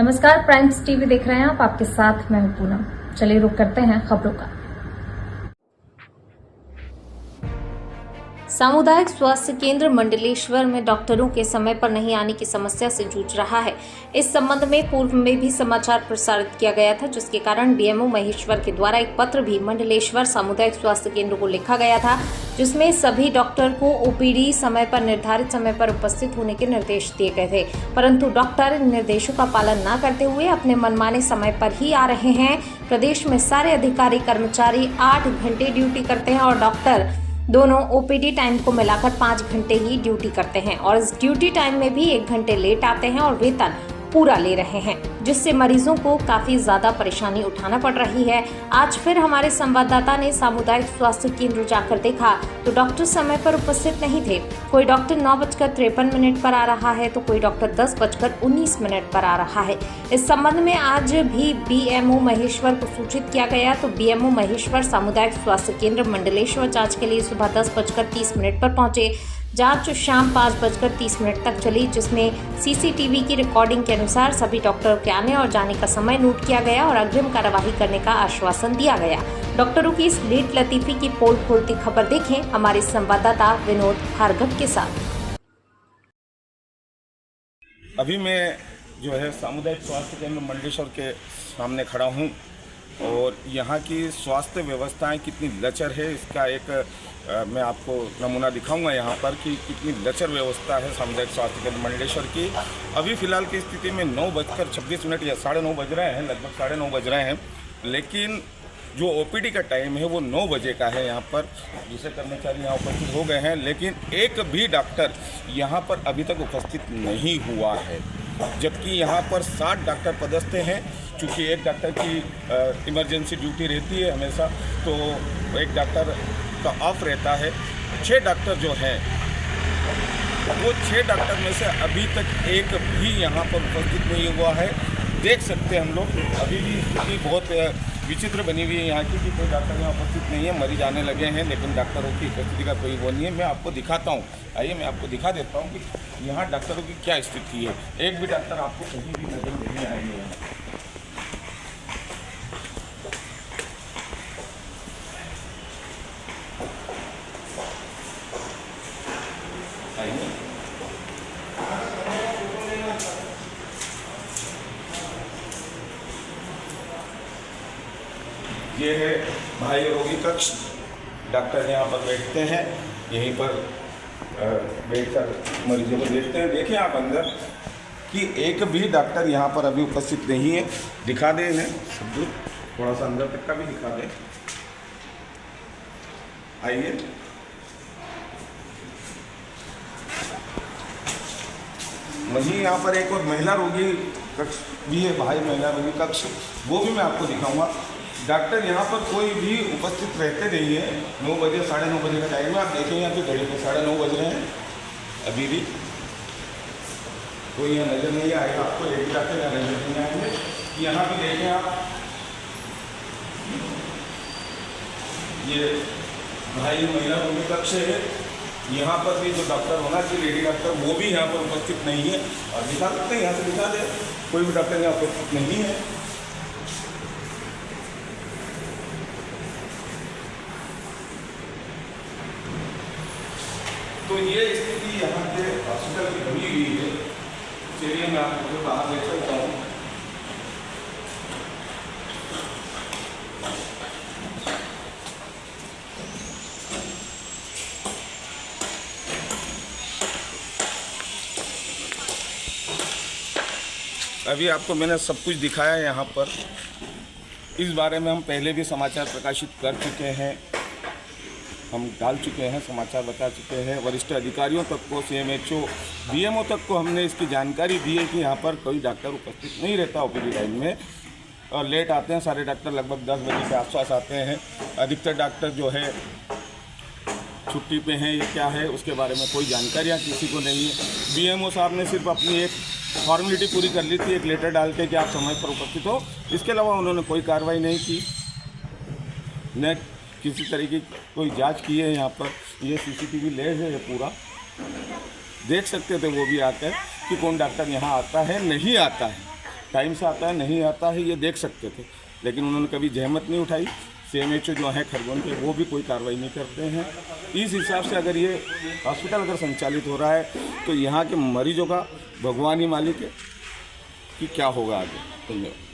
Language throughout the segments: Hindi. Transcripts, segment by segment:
नमस्कार, प्राइम्स टीवी देख रहे हैं आप। आपके साथ मैं हूं पूनम। चलिए रुक करते हैं खबरों का। सामुदायिक स्वास्थ्य केंद्र मंडलेश्वर में डॉक्टरों के समय पर नहीं आने की समस्या से जूझ रहा है। इस संबंध में पूर्व में भी समाचार प्रसारित किया गया था, जिसके कारण बीएमओ महेश्वर के द्वारा एक पत्र भी मंडलेश्वर सामुदायिक स्वास्थ्य केंद्र को लिखा गया था, जिसमें सभी डॉक्टर को ओपीडी समय पर निर्धारित समय पर उपस्थित होने के निर्देश दिए गए थे। परंतु डॉक्टर इन निर्देशों का पालन न करते हुए अपने मनमाने समय पर ही आ रहे हैं। प्रदेश में सारे अधिकारी कर्मचारी 8 घंटे ड्यूटी करते हैं और डॉक्टर दोनों ओपीडी टाइम को मिलाकर 5 घंटे ही ड्यूटी करते हैं और इस ड्यूटी टाइम में भी 1 घंटे लेट आते हैं और वेतन पूरा ले रहे हैं, जिससे मरीजों को काफी ज्यादा परेशानी उठाना पड़ रही है। आज फिर हमारे संवाददाता ने सामुदायिक स्वास्थ्य केंद्र जाकर देखा तो डॉक्टर समय पर उपस्थित नहीं थे। कोई डॉक्टर 9:53 पर आ रहा है तो कोई डॉक्टर 10:19 पर आ रहा है। इस संबंध में आज भी बीएमओ महेश्वर को सूचित किया गया तो बीएमओ महेश्वर सामुदायिक स्वास्थ्य केंद्र मंडलेश्वर जांच के लिए सुबह 10:30 पर पहुंचे। जांच शाम 5:30 तक चली, जिसमें सीसीटीवी की रिकॉर्डिंग के अनुसार सभी डॉक्टरों के आने और जाने का समय नोट किया गया और अग्रिम कार्यवाही करने का आश्वासन दिया गया। डॉक्टरों की इस लेट लतीफी की पोल खोलती खबर देखें हमारे संवाददाता विनोद भार्गव के साथ। अभी मैं जो है सामुदायिक स्वास्थ्य केंद्र मंडलेश्वर के सामने खड़ा हूँ और यहाँ की स्वास्थ्य व्यवस्थाएं कितनी लचर है, इसका एक मैं आपको नमूना दिखाऊंगा यहाँ पर कि कितनी लचर व्यवस्था है सामुदायिक स्वास्थ्य केंद्र मंडलेश्वर की। अभी फ़िलहाल की स्थिति में 9:26 या 9:30 बज रहे हैं, लगभग 9:30 बज रहे हैं, लेकिन जो ओपीडी का टाइम है वो 9 बजे का है। यहाँ पर दूसरे कर्मचारी यहाँ उपस्थित हो गए हैं, लेकिन एक भी डॉक्टर यहाँ पर अभी तक उपस्थित नहीं हुआ है, जबकि यहाँ पर 60 डॉक्टर पदस्थ हैं। चूँकि एक डॉक्टर की इमरजेंसी ड्यूटी रहती है हमेशा, तो एक डॉक्टर का ऑफ रहता है। 6 डॉक्टर जो हैं वो 6 डॉक्टर में से अभी तक एक भी यहाँ पर उपस्थित नहीं हुआ है। देख सकते हैं हम लोग, अभी भी स्थिति बहुत विचित्र बनी हुई है यहाँ की कि कोई डॉक्टर यहाँ उपस्थित नहीं है। मरीज आने लगे हैं लेकिन डॉक्टरों की उपस्थिति का कोई वो नहीं है। मैं आपको दिखाता हूँ, आइए मैं आपको दिखा देता हूँ कि यहाँ डॉक्टरों की क्या स्थिति है। एक भी डॉक्टर आपको कहीं भी नजर नहीं आएंगे। ये है बाह्य रोगी कक्ष। डॉक्टर यहाँ पर बैठते हैं, यहीं पर बैठकर मरीजों को देखते हैं। देखें आप अंदर कि एक भी डॉक्टर यहाँ पर अभी उपस्थित नहीं है। दिखा दें इन्हें सब, थोड़ा सा अंदर तक का भी दिखा दें। आइए, वहीं यहाँ पर एक और महिला रोगी कक्ष भी है, बाह्य महिला रोगी कक्ष, वो भी मैं आपको दिखाऊंगा। डॉक्टर यहाँ पर कोई भी उपस्थित रहते नहीं है। 9 बजे 9:30 बजे का टाइम है। आप देखें यहाँ पे घड़ी पे 9:30 बज रहे हैं, अभी भी कोई यहाँ नज़र नहीं आएगा आपको। एक डॉक्टर यहाँ नजर नहीं आएंगे। यहाँ पे देखें आप, ये भाई महिला रोगी कक्ष है। यहाँ पर भी जो डॉक्टर होना चाहिए, लेडी डॉक्टर, वो भी यहाँ पर उपस्थित नहीं है। और दिखा सकते हैं, यहाँ से दिखा दे, कोई भी डॉक्टर यहाँ उपस्थित नहीं है। तो ये स्थिति यहाँ के हॉस्पिटल की बनी हुई है। चलिए मैं आपको बाहर ले चलता हूँ। अभी आपको मैंने सब कुछ दिखाया यहाँ पर। इस बारे में हम पहले भी समाचार प्रकाशित कर चुके हैं, हम डाल चुके हैं, समाचार बता चुके हैं। वरिष्ठ अधिकारियों तक को, सीएमएचओ, बीएमओ तक को हमने इसकी जानकारी दी है कि यहाँ पर कोई डॉक्टर उपस्थित नहीं रहता ओपीडी टाइम में, और लेट आते हैं। सारे डॉक्टर लगभग 10 बजे के आसपास आते हैं। अधिकतर डॉक्टर जो है छुट्टी पे हैं, ये क्या है उसके बारे में कोई जानकारियाँ किसी को नहीं है। बीएमओ साहब ने सिर्फ अपनी एक फॉर्मेलिटी पूरी कर ली थी, एक लेटर डाल के कि आप समय पर उपस्थित हो। इसके अलावा उन्होंने कोई कार्रवाई नहीं की, न किसी तरीके की कोई जांच की है। यहाँ पर ये सीसीटीवी लैब है, ये पूरा देख सकते थे वो भी आकर कि कौन डॉक्टर यहाँ आता है नहीं आता है। टाइम से आता है नहीं आता है ये देख सकते थे, लेकिन उन्होंने कभी जहमत नहीं उठाई। CMHO जो है खरगोन के वो भी कोई कार्रवाई नहीं करते हैं। इस हिसाब से अगर ये हॉस्पिटल अगर संचालित हो रहा है तो यहाँ के मरीजों का भगवान ही मालिक है कि क्या होगा आगे। धन्यवाद।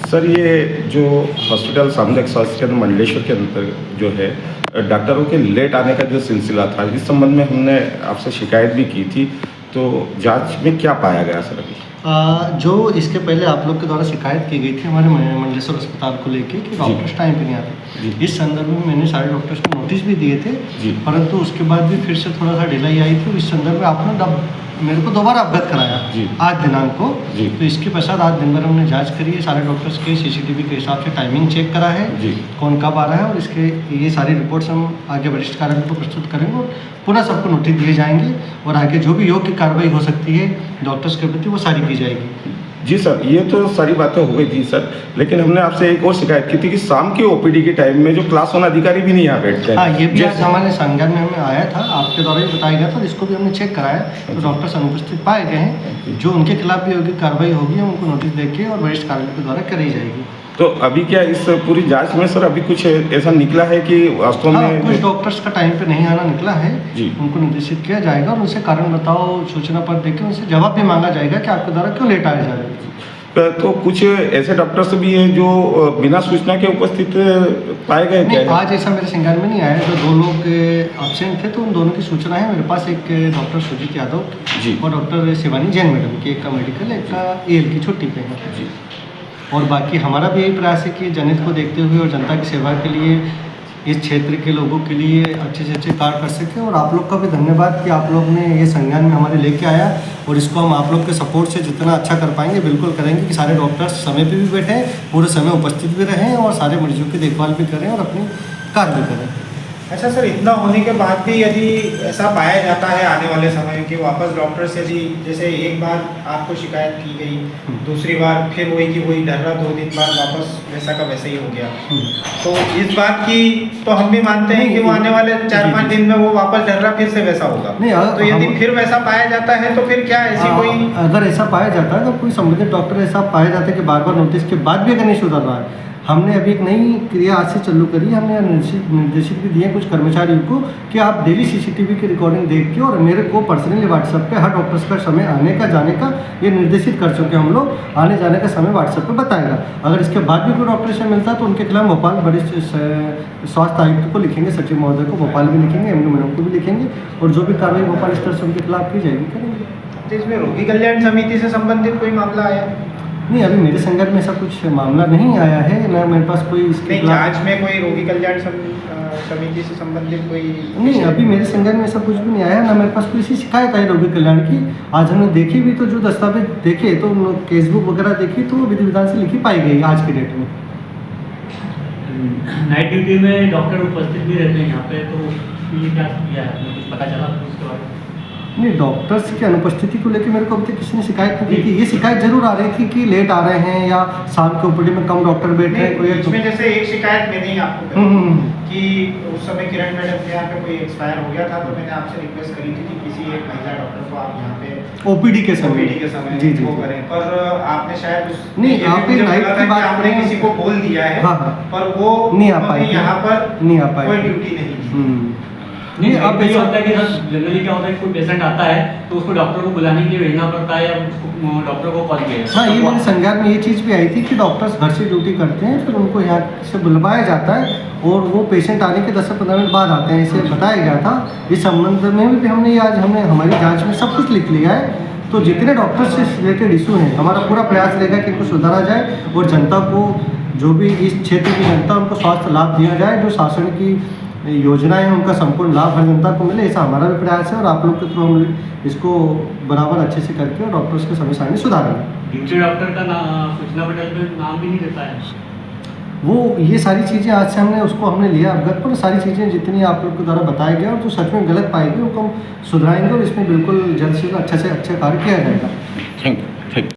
सर, ये जो हॉस्पिटल सामुदायिक स्वास्थ्य केंद्र मंडलेश्वर के अंदर जो है डॉक्टरों के लेट आने का जो सिलसिला था, इस संबंध में हमने आपसे शिकायत भी की थी, तो जांच में क्या पाया गया सर अभी? जो इसके पहले आप लोग के द्वारा शिकायत की गई थी हमारे मंडलेश्वर अस्पताल को लेके कि डॉक्टर्स टाइम पे नहीं आते, इस संदर्भ में मैंने सारे डॉक्टर्स को नोटिस भी दिए थे, परंतु उसके बाद भी फिर से थोड़ा सा ढिलाई आई थी। इस संदर्भ में आपने मेरे को दोबारा अवगत कराया आज दिनांक को, तो इसके पश्चात आज दिन भर हमने जांच करी है, सारे डॉक्टर्स के CCTV के हिसाब से टाइमिंग चेक करा है, कौन कब आ रहा है, और इसके ये सारी रिपोर्ट्स हम आगे वरिष्ठ कार्यालय को प्रस्तुत करेंगे और पुनः सबको नोटिस दिए जाएंगे और आगे जो भी योग्य कार्रवाई हो सकती है डॉक्टर्स के प्रति वो सारी की जाएगी। जी सर, ये तो सारी बातें हो गई थी सर, लेकिन हमने आपसे एक और शिकायत की थी कि शाम के OPD के टाइम में जो क्लास 1 अधिकारी भी नहीं यहाँ बैठते हैं। हाँ, ये भी आज हमारे संज्ञान में हमें आया था, आपके द्वारा ही बताया गया था, इसको भी हमने चेक कराया तो डॉक्टर्स अनुपस्थित पाए गए हैं। जो उनके खिलाफ भी योग्य कार्रवाई होगी हम उनको नोटिस देके और वरिष्ठ कार्यालय के द्वारा करी जाएगी। तो अभी क्या इस पूरी जांच में सर अभी कुछ ऐसा निकला है कि वास्तव में कुछ डॉक्टर्स का टाइम पे नहीं आना निकला है, उनको निर्देशित किया जाएगा और उनसे कारण बताओ सूचना पत्र देकर उनसे जवाब भी मांगा जाएगा कि आपके द्वारा क्यों लेट आया जा रहा है। तो कुछ ऐसे डॉक्टर्स भी हैं जो बिना सूचना के उपस्थित पाए गए? नहीं, आज ऐसा मेरे संज्ञान में नहीं आया। जो 2 लोग एब्सेंट थे तो उन दोनों की सूचना है मेरे पास, एक डॉक्टर सुजीत यादव और डॉक्टर शिवानी जैन मैडम की, एक का मेडिकल एक का AL की छुट्टी पे है। और बाकी हमारा भी यही प्रयास है कि जनहित को देखते हुए और जनता की सेवा के लिए इस क्षेत्र के लोगों के लिए अच्छे से अच्छे कार्य कर सकें। और आप लोग का भी धन्यवाद कि आप लोग ने ये संज्ञान में हमारे लेके आया और इसको हम आप लोग के सपोर्ट से जितना अच्छा कर पाएंगे बिल्कुल करेंगे कि सारे डॉक्टर्स समय पे भी बैठें, पूरे समय उपस्थित भी रहें और सारे मरीजों की देखभाल भी करें और अपनी कार्य भी करें। अच्छा सर, इतना होने के बाद भी यदि ऐसा पाया जाता है आने वाले समय कि वापस डॉक्टर्स यदि जैसे एक बार आपको शिकायत की गई, दूसरी बार फिर वही की वही ढर्रा, 2 दिन बाद वापस वैसा का वैसा ही हो गया, तो इस बात की तो हम भी मानते हैं कि वो आने वाले 4-5 दिन में वो वापस ढर्रा फिर से वैसा होगा। तो यदि फिर वैसा पाया जाता है तो फिर क्या ऐसी कोई, अगर ऐसा पाया जाता है तो कोई संबंधित डॉक्टर ऐसा पाया जाता है कि बार बार नोटिस के बाद भी अगर नहीं सुधर रहा है, हमने अभी एक नई क्रिया आज से चालू करी है। हमने निर्देशित भी दिए कुछ कर्मचारियों को कि आप डेली CCTV की रिकॉर्डिंग देख के और मेरे को पर्सनली WhatsApp पे हर डॉक्टर्स का समय आने का जाने का ये निर्देशित कर चुके हम लोग, आने जाने का समय WhatsApp पे बताएगा। अगर इसके बाद भी कोई डॉक्टर से मिलता है तो उनके खिलाफ भोपाल वरिष्ठ स्वास्थ्य आयुक्त को लिखेंगे, सचिव महोदय को भोपाल भी लिखेंगे, MD मैडम को भी लिखेंगे और जो भी कार्रवाई भोपाल स्तर से उनके खिलाफ की जाएगी करेंगे। तो इसमें रोगी कल्याण समिति से संबंधित कोई मामला आया? नहीं, अभी मेरे संज्ञान में ऐसा कुछ मामला नहीं आया है, ना मेरे पास कोई इसके जांच में कोई रोगी कल्याण समिति से संबंधित कोई नहीं, अभी मेरे संज्ञान में ऐसा कुछ भी नहीं आया, ना मेरे पास कोई ऐसी शिकायत आई रोगी कल्याण की। आज हमने देखी भी तो जो दस्तावेज देखे तो केसबुक वगैरह देखी तो विधि विधान से लिखी पाई गई आज की डेट में। नाइट ड्यूटी में डॉक्टर उपस्थित भी रहते हैं यहाँ पे, तो ये क्या किया है, कुछ पता चला उसके बारे में? नहीं, डॉक्टर्स की अनुपस्थिति को लेकर मेरे को अभी तक किसी ने शिकायत नहीं की थी। ये शिकायत जरूर आ रही थी कि लेट आ रहे हैं या शाम के OPD में कम डॉक्टर बैठ रहे हैं। कोई इसमें जैसे एक शिकायत मैंने आपको करी कि उस समय किरण मैडम के यहाँ पे कोई एक्सपायर हो गया था, तो मैंने आपसे रिक्वेस्ट करी थी कि किसी एक महिला डॉक्टर को आप यहाँ पे OPD के समय जी वो करें, पर आपने शायद नहीं, आपने नाइट की बात आपने किसी को बोल दिया है, पर वो नहीं आ पाए, यहाँ पर नहीं आ पाए, कोई ड्यूटी नहीं। नहीं, अब ये होता है कि जनरली क्या होता है, कोई पेशेंट आता है तो उसको डॉक्टर को बुलाने के लिए भेजना पड़ता है या उसको डॉक्टर को कॉल किया। हाँ, ये मेरे संज्ञान में ये चीज़ भी आई थी कि डॉक्टर्स घर से ड्यूटी करते हैं, फिर उनको यहाँ से बुलवाया जाता है और वो पेशेंट आने के 10 से 15 मिनट बाद आते हैं, इसे बताया गया था। इस संबंध में भी हमने आज हमारी जाँच में सब कुछ लिख लिया है। तो जितने डॉक्टर्स से रिलेटेड इशू हैं, हमारा पूरा प्रयास रहेगा कि इनको सुधारा जाए और जनता को, जो भी इस क्षेत्र की जनता, उनको स्वास्थ्य लाभ दिया जाए, जो शासन की योजनाएं हैं उनका संपूर्ण लाभ हर जनता को मिले, ऐसा हमारा भी प्रयास है। और आप लोग के थ्रू हम इसको बराबर अच्छे से करके और डॉक्टर्स के समय सारणी सुधारेंगे। ड्यूटी डॉक्टर का सूचना पटल पे नाम भी नहीं रहता है वो, ये सारी चीज़ें आज से हमने लिया अवगत पर। सारी चीज़ें जितनी आप लोग के द्वारा बताया गया और जो सच में गलत पाएंगे उनको हम सुधराएंगे और इसमें बिल्कुल जल्द से जल्द अच्छे से अच्छा कार्य किया जाएगा। Thank you.